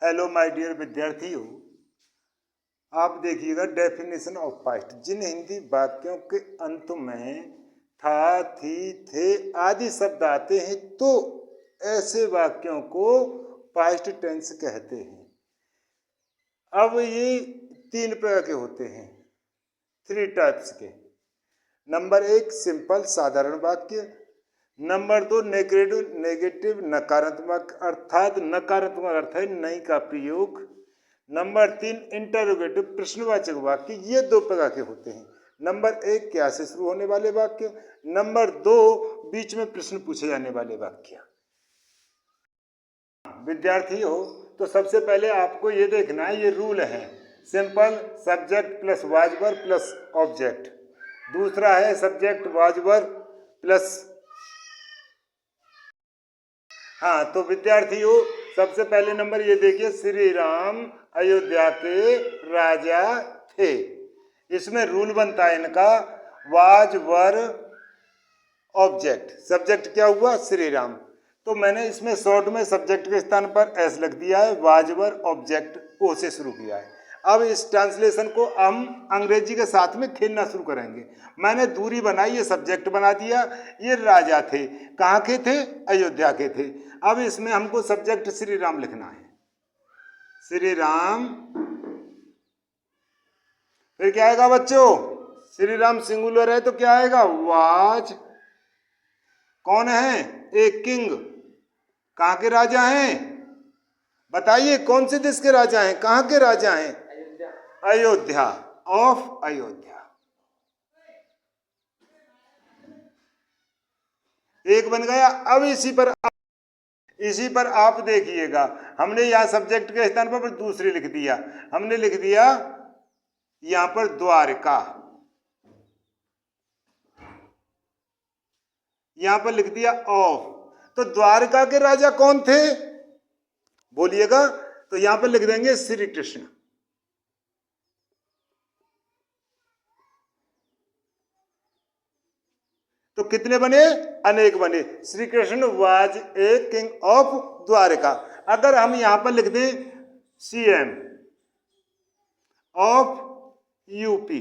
Hello my dear विद्यार्थियों, आप देखिएगा डेफिनेशन ऑफ पास्ट। जिन हिंदी वाक्यों के अंत में था, थी, थे आदि शब्द आते हैं तो ऐसे वाक्यों को पास्ट टेंस कहते हैं। अब ये 3 प्रकार के होते हैं, 3 टाइप्स के। नंबर 1 सिंपल साधारण वाक्य, नंबर 2 नेगेटिव नकारात्मक, अर्थात नकारात्मक अर्थ है नहीं का प्रयोग। नंबर 3 इंटरोगेटिव प्रश्नवाचक वाक्य। ये 2 प्रकार के होते हैं। नंबर 1 क्या से शुरू होने वाले वाक्य, नंबर 2 बीच में प्रश्न पूछे जाने वाले वाक्य। विद्यार्थी हो तो सबसे पहले आपको ये देखना है, ये रूल है simple subject plus was verb plus object. दूसरा है सब्जेक्ट वाज वर्ब प्लस। हाँ, तो विद्यार्थियों सबसे पहले नंबर ये देखिए, श्री राम अयोध्या के राजा थे। इसमें रूल बनता है इनका वाज वर्ब ऑब्जेक्ट। सब्जेक्ट क्या हुआ, श्री राम, तो मैंने इसमें शॉर्ट में सब्जेक्ट के स्थान पर एस लिख दिया है, वाज वर्ब ऑब्जेक्ट ओ से शुरू किया है। अब इस ट्रांसलेशन को हम अंग्रेजी के साथ में खेलना शुरू करेंगे। मैंने दूरी बनाई, ये सब्जेक्ट बना दिया, ये राजा थे, कहाँ के थे, अयोध्या के थे। अब इसमें हमको सब्जेक्ट श्री राम लिखना है, श्री राम। फिर क्या आएगा बच्चों, श्री राम सिंगुलर है तो क्या आएगा, वाज। कौन है, एक किंग, कहाँ के राजा हैं, बताइए कौन से देश के राजा हैं, कहाँ के राजा हैं, अयोध्या, ऑफ अयोध्या। एक बन गया। अब इसी पर आप देखिएगा, हमने यहां सब्जेक्ट के स्थान पर दूसरी लिख दिया, हमने लिख दिया यहां पर द्वारका, यहां पर लिख दिया ऑफ। तो द्वारका के राजा कौन थे बोलिएगा, तो यहां पर लिख देंगे श्री कृष्ण। तो कितने बने, अनेक बने। Shri Krishna was a king of Dwarka. अगर हम यहां पर लिख दें सीएम ऑफ यूपी,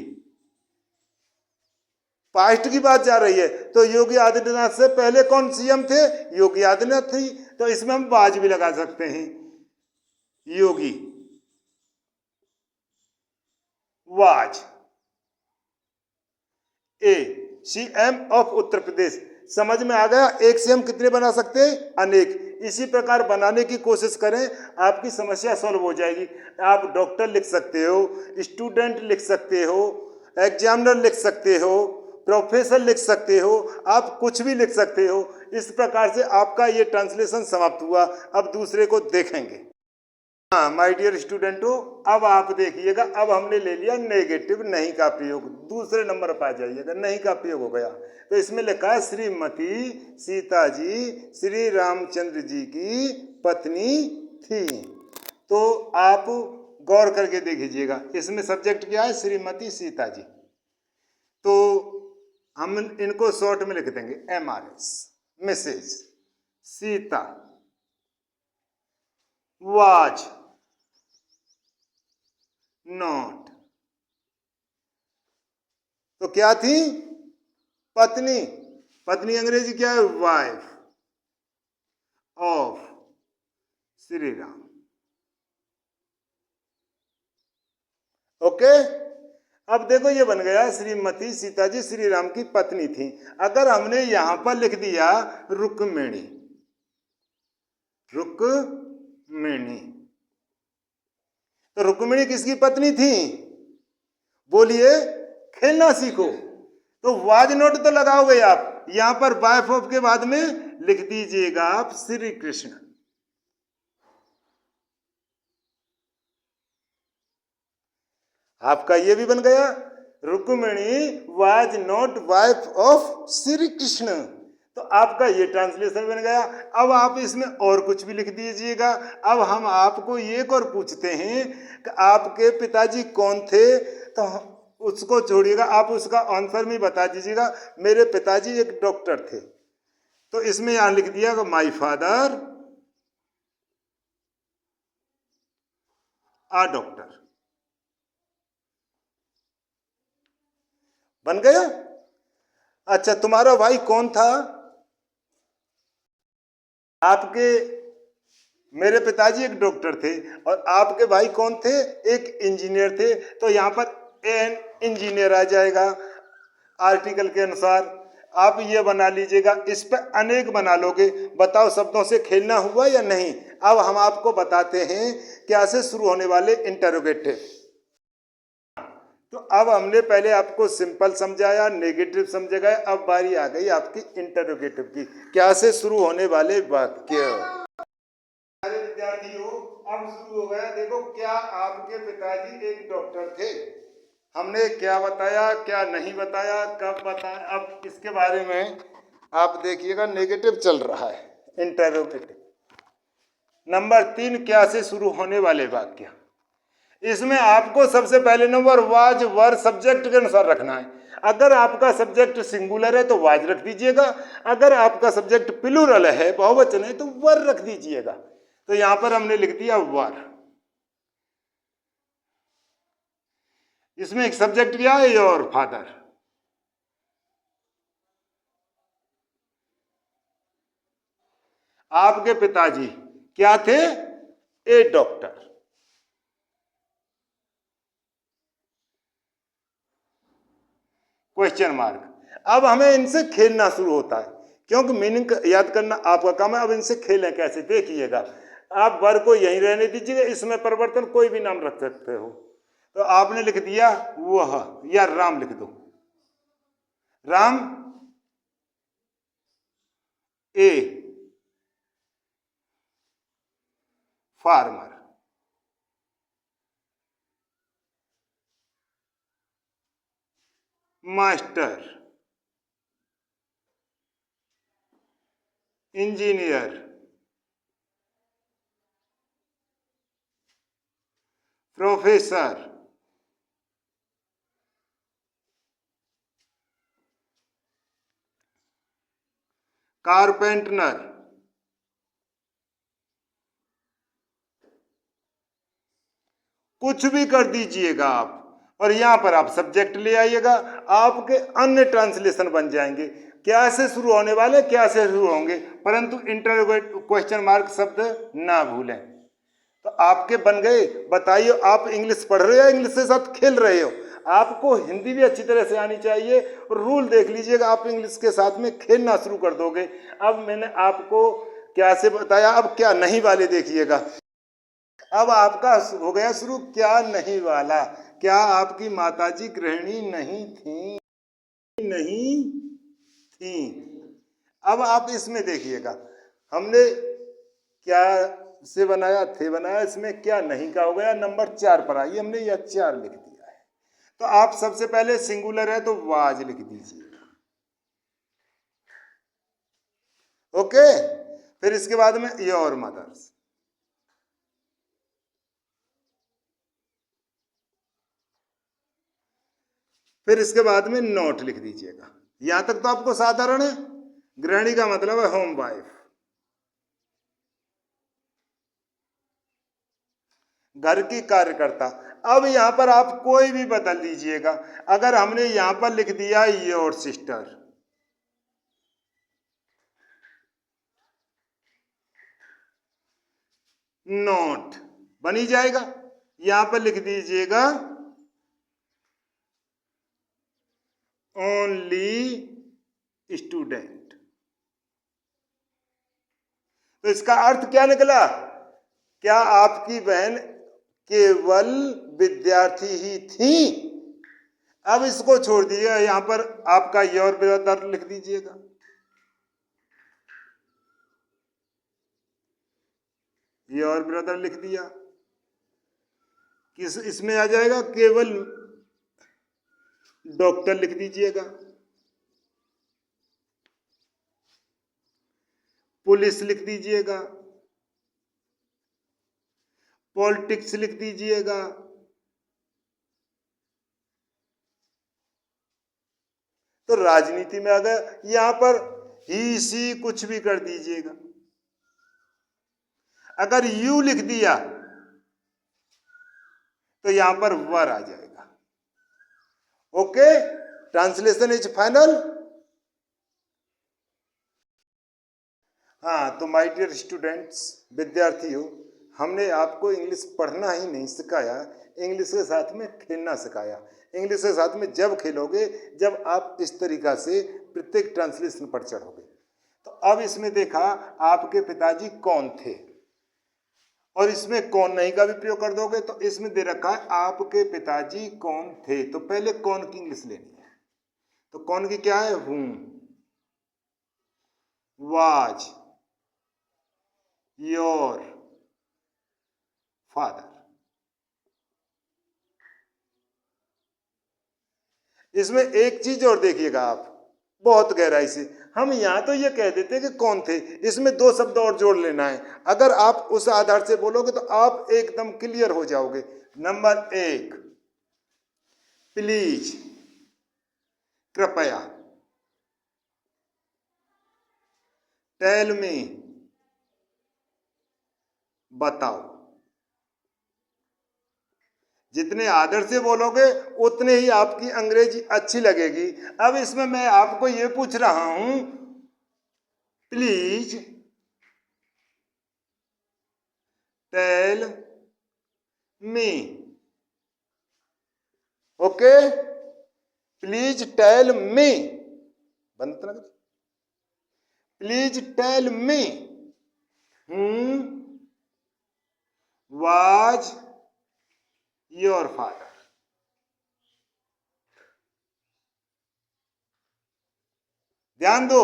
पास्ट की बात जा रही है, तो योगी आदित्यनाथ से पहले कौन सीएम थे, योगी आदित्यनाथ थी, तो इसमें हम वाज भी लगा सकते हैं, योगी was a CM of Uttar Pradesh. समझ में आ गया, एक सीएम कितने बना सकते हैं, अनेक। इसी प्रकार बनाने की कोशिश करें, आपकी समस्या सॉल्व हो जाएगी। आप डॉक्टर लिख सकते हो, स्टूडेंट लिख सकते हो, एग्जामिनर लिख सकते हो, प्रोफेसर लिख सकते हो, आप कुछ भी लिख सकते हो। इस प्रकार से आपका ये ट्रांसलेशन समाप्त हुआ। अब दूसरे को देखेंगे। हाँ माय डियर स्टूडेंटों, अब आप देखिएगा, अब हमने ले लिया नेगेटिव नहीं का प्रयोग। दूसरे नंबर पर आ जाइएगा, नहीं का प्रयोग हो गया। तो इसमें लिखा है श्रीमती सीता जी श्री रामचंद्र जी की पत्नी थी। तो आप गौर करके देखिएगा, इसमें सब्जेक्ट क्या है, श्रीमती सीता जी। तो हम इनको शॉर्ट में लिख देंगे MRS, Mrs Sita was not, तो क्या थी, पत्नी। पत्नी अंग्रेजी क्या है, wife of Shri Ram. Okay, अब देखो ये बन गया, श्रीमती सीता जी श्री राम की पत्नी थी। अगर हमने यहां पर लिख दिया रुक्मिणी, रुक्मिणी, तो रुक्मिणी किसकी पत्नी थी, बोलिए, खेलना सीखो। तो वाज नॉट तो लगाओगे आप, यहां पर वाइफ ऑफ के बाद में लिख दीजिएगा आप श्री कृष्ण। आपका ये भी बन गया, Rukmini was not wife of Shri Krishna. तो आपका ये ट्रांसलेशन बन गया। अब आप इसमें और कुछ भी लिख दीजिएगा। अब हम आपको एक और पूछते हैं कि आपके पिताजी कौन थे, तो उसको छोड़िएगा, आप उसका आंसर में बता दीजिएगा, मेरे पिताजी एक डॉक्टर थे। तो इसमें यहां लिख दिया माय फादर आ डॉक्टर। बन गया। अच्छा, तुम्हारा भाई कौन था? आपके, मेरे पिताजी एक डॉक्टर थे और आपके भाई कौन थे? एक इंजीनियर थे। तो यहाँ पर एन इंजीनियर आ जाएगा आर्टिकल के अनुसार। आप ये बना लीजिएगा, इस पर अनेक बना लोगे। बताओ शब्दों से खेलना हुआ या नहीं? अब हम आपको बताते हैं क्या से शुरू होने वाले इंटरोगेटिव। तो अब हमने पहले आपको सिंपल समझाया, नेगेटिव समझाया, अब बारी आ गई आपकी इंटरोगेटिव की। क्या से शुरू होने वाले वाक्य। सारे विद्यार्थियों, अब शुरू हो गया। देखो, क्या आपके पिताजी एक डॉक्टर थे? हमने क्या बताया, क्या नहीं बताया, कब बताया, अब इसके बारे में आप देखिएगा। नेगेटिव चल रहा है, इंटरोगेटिव। नंबर 3, क्या से शुरू होने वाले वाक्य। इसमें आपको सबसे पहले नंबर वाज वर सब्जेक्ट के अनुसार रखना है। अगर आपका सब्जेक्ट सिंगुलर है तो वाज रख दीजिएगा, अगर आपका सब्जेक्ट प्लूरल है, बहुवचन है, तो वर रख दीजिएगा। तो यहां पर हमने लिख दिया वर। इसमें एक सब्जेक्ट क्या है? Your father. आपके पिताजी क्या थे? ए डॉक्टर। Question mark. अब हमें इनसे खेलना शुरू होता है, क्योंकि मीनिंग याद करना आपका काम है। अब इनसे खेलें कैसे, देखिएगा। आप वर को यहीं रहने दीजिएगा, इसमें परिवर्तन कोई भी नाम रख सकते हो। तो आपने लिख दिया वह, या राम लिख दो। Ram a farmer. Master, engineer, professor, carpenter, कुछ भी कर दीजिएगा आप। और यहां पर आप सब्जेक्ट ले आइएगा, आपके अन्य ट्रांसलेशन बन जाएंगे। क्या से शुरू होने वाले, क्या से शुरू होंगे, परंतु इंटरोगेट क्वेश्चन मार्क शब्द ना भूलें। तो आपके बन गए। बताइए, आप इंग्लिश पढ़ रहे हो या इंग्लिश के साथ खेल रहे हो? आपको हिंदी भी अच्छी तरह से आनी चाहिए। और रूल देख लीजिएगा, आप इंग्लिश के साथ में खेलना शुरू कर दोगे। अब मैंने आपको क्या से बताया, अब क्या नहीं वाले देखिएगा। अब आपका हो गया शुरू क्या नहीं वाला। क्या आपकी माताजी गृहिणी नहीं थी? नहीं थी। अब आप इसमें देखिएगा, हमने क्या से बनाया, थे बनाया, इसमें क्या नहीं का हो गया। नंबर 4 पर आइए, हमने यह 4 लिख दिया है। तो आप सबसे पहले सिंगुलर है तो वाज लिख दीजिए। ओके। फिर इसके बाद में योर मदर्स। फिर इसके बाद में नॉट लिख दीजिएगा। यहां तक तो आपको साधारण है। गृहिणी का मतलब है होम वाइफ, घर की कार्यकर्ता। अब यहां पर आप कोई भी बदल दीजिएगा। अगर हमने यहां पर लिख दिया योर सिस्टर, नॉट बनी जाएगा। यहां पर लिख दीजिएगा ओनली स्टूडेंट। तो इसका अर्थ क्या निकला? क्या आपकी बहन केवल विद्यार्थी ही थी? अब इसको छोड़ दीजिएगा, यहां पर आपका योर ब्रदर लिख दीजिएगा। योर ब्रदर लिख दिया। किस इसमें आ जाएगा? केवल डॉक्टर लिख दीजिएगा। पुलिस लिख दीजिएगा। पॉलिटिक्स लिख दीजिएगा। तो राजनीति में आ गया। यहां पर ही सी कुछ भी कर दीजिएगा। अगर यू लिख दिया यहां पर वर आ जाएगा। Okay, translation is final. हाँ, तो माय डियर स्टूडेंट्स, विद्यार्थियों, हमने आपको इंग्लिश पढ़ना ही नहीं सिखाया, इंग्लिश के साथ में खेलना सिखाया। इंग्लिश के साथ में जब खेलोगे, जब आप इस तरीका से प्रत्येक ट्रांसलेशन पर चढ़ोगे। तो अब इसमें देखा आपके पिताजी कौन थे, और इसमें कौन नहीं का भी प्रयोग कर दोगे तो इसमें दे रखा है आपके पिताजी कौन थे। तो पहले कौन की इंग्लिश लेनी है। तो कौन की क्या है? हूं, वाज योर फादर। इसमें एक चीज और देखिएगा आप बहुत गहराई से। हम यहां तो ये कह देते कि कौन थे, इसमें दो शब्द और जोड़ लेना है। अगर आप उस आधार से बोलोगे तो आप एकदम क्लियर हो जाओगे। नंबर 1, प्लीज, कृपया, टेल मी, बताओ। जितने आदर से बोलोगे उतने ही आपकी अंग्रेजी अच्छी लगेगी। अब इसमें मैं आपको ये पूछ रहा हूं, please tell me. Okay, please tell me, बंद कर। Please tell me was your father. ध्यान दो,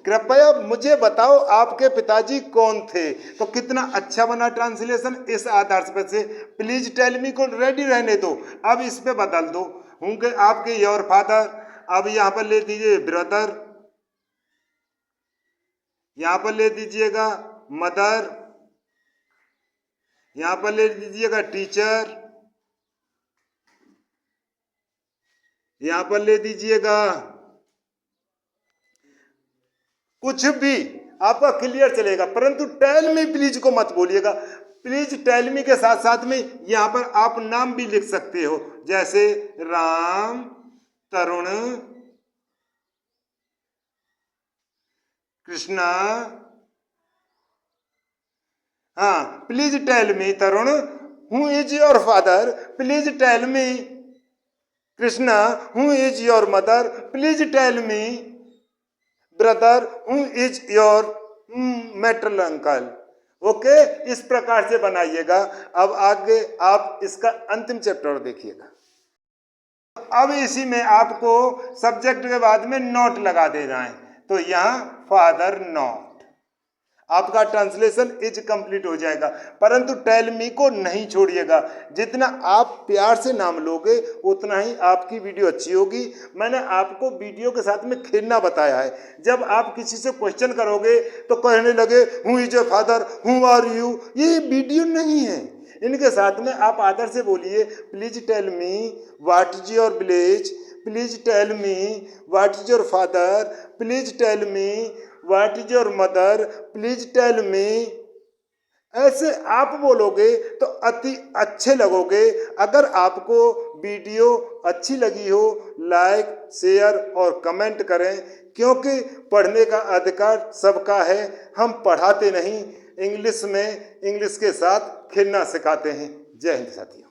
कृपया मुझे बताओ आपके पिताजी कौन थे। तो कितना अच्छा बना ट्रांसलेशन। इस आधार से प्लीज टेल मी को रेडी रहने दो, अब इस पे बदल दो हूं के आपके योर फादर। अब यहां पर ले दीजिए ब्रदर, यहां पर ले दीजिएगा मदर, यहां पर ले दीजिएगा टीचर, यहां पर ले दीजिएगा कुछ भी आपका क्लियर चलेगा, परंतु टेल मी प्लीज को मत बोलिएगा। प्लीज टेल मी के साथ साथ में यहां पर आप नाम भी लिख सकते हो, जैसे राम, तरुण, कृष्णा। हाँ, please tell me Tarun who is your father, please tell me Krishna who is your mother, please tell me brother who is your maternal uncle. Okay, इस प्रकार से बनाइएगा। अब आगे आप इसका अंतिम चैप्टर देखिएगा। अब इसी में आपको सब्जेक्ट के बाद में नॉट लगा देना है। तो यहां फादर नॉट, आपका ट्रांसलेशन इज कंप्लीट हो जाएगा। परंतु टेल मी को नहीं छोड़िएगा। जितना आप प्यार से नाम लोगे उतना ही आपकी वीडियो अच्छी होगी। मैंने आपको वीडियो के साथ में खेलना बताया है। जब आप किसी से क्वेश्चन करोगे तो कहने लगे who is your father, who are you, ये वीडियो नहीं है। इनके साथ में आप आदर से बोलिए, please tell me what is your village, please tell me what is your father, please tell me what is your mother, please tell me. ऐसे आप बोलोगे तो अति अच्छे लगोगे। अगर आपको वीडियो अच्छी लगी हो, लाइक, शेयर और कमेंट करें, क्योंकि पढ़ने का अधिकार सबका है। हम पढ़ाते नहीं, इंग्लिश में इंग्लिश के साथ खेलना सिखाते हैं। जय हिंद साथियों।